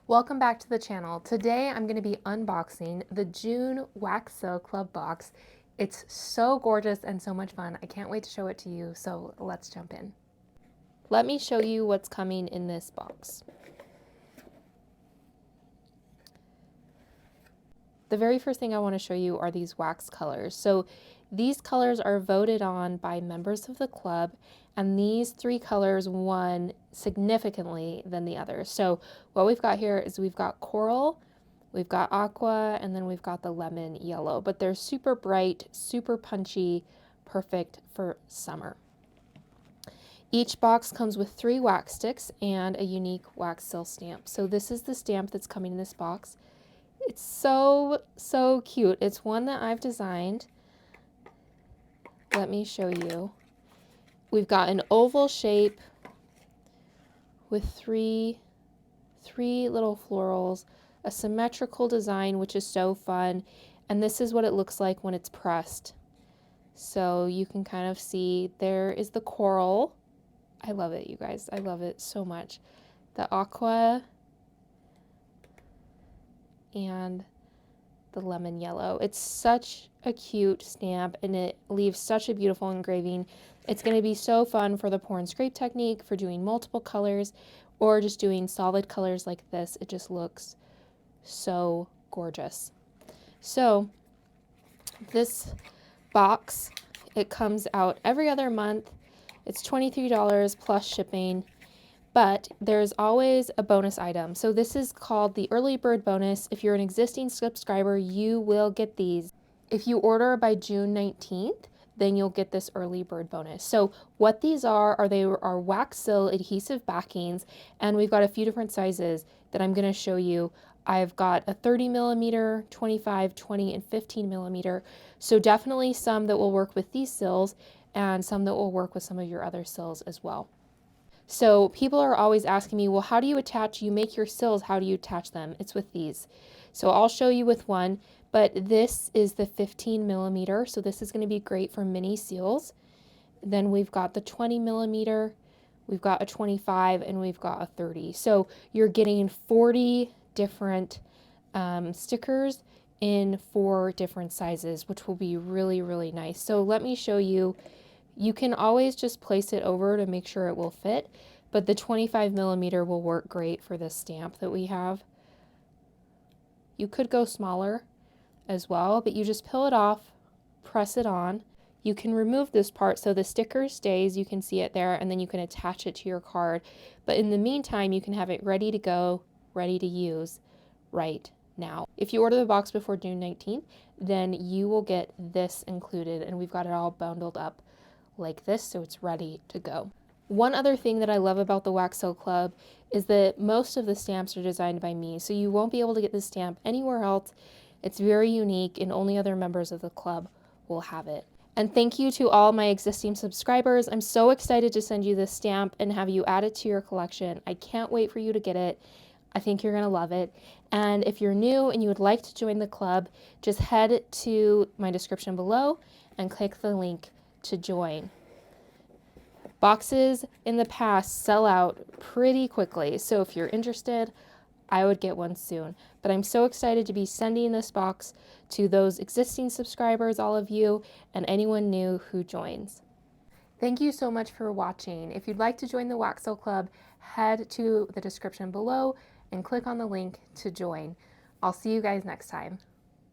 Welcome back to the channel. Today I'm going to be unboxing the June Wax Sill Club box. It's so gorgeous and so much fun. I can't wait to show it to you, so let's jump in. Let me show you what's coming in this box. The very first thing I want to show you are these wax colors. So these colors are voted on by members of the club, and these three colors won significantly than the others. So what we've got here is we've got coral, we've got aqua, and then we've got the lemon yellow, but they're super bright, super punchy, perfect for summer. Each box comes with 3 wax sticks and a unique wax sill stamp. So this is the stamp that's coming in this box. It's so cute. It's one that I've designed. Let me show you. We've got an oval shape with three little florals, a symmetrical design, which is so fun. And this is what it looks like when it's pressed. So you can kind of see there is the coral. I love it, you guys. I love it so much. The aqua and the lemon yellow. It's such a cute stamp and it leaves such a beautiful engraving. It's going to be so fun for the pour and scrape technique, for doing multiple colors, or just doing solid colors like this. It just looks so gorgeous. So this box, it comes out every other month. It's $23 plus shipping. But there's always a bonus item. So this is called the early bird bonus. If you're an existing subscriber, you will get these. If you order by June 19th, then you'll get this early bird bonus. So what these are they are wax sill adhesive backings, and we've got a few different sizes that I'm gonna show you. I've got a 30 millimeter, 25, 20, and 15 millimeter. So definitely some that will work with these sills and some that will work with some of your other sills as well. So people are always asking me, well, how do you attach, you make your sills, how do you attach them? It's with these. So I'll show you with one, but this is the 15 millimeter. So this is going to be great for mini seals. Then we've got the 20 millimeter, we've got a 25, and we've got a 30. So you're getting 40 different stickers in 4 different sizes, which will be really, really nice. So let me show you. You can always just place it over to make sure it will fit, but the 25 millimeter will work great for this stamp that we have. You could go smaller as well, but you just peel it off, press it on. You can remove this part so the sticker stays, you can see it there, and then you can attach it to your card. But in the meantime, you can have it ready to go, ready to use right now. If you order the box before June 19th, then you will get this included, and we've got it all bundled up like this, so it's ready to go. One other thing that I love about the Wax Sill Club is that most of the stamps are designed by me, so you won't be able to get this stamp anywhere else. It's very unique and only other members of the club will have it. And thank you to all my existing subscribers. I'm so excited to send you this stamp and have you add it to your collection. I can't wait for you to get it. I think you're gonna love it. And if you're new and you would like to join the club, just head to my description below and click the link to join. Boxes in the past sell out pretty quickly, so if you're interested, I would get one soon. But I'm so excited to be sending this box to those existing subscribers, all of you, and anyone new who joins. Thank you so much for watching. If you'd like to join the Wax Sill Club, head to the description below and click on the link to join. I'll see you guys next time.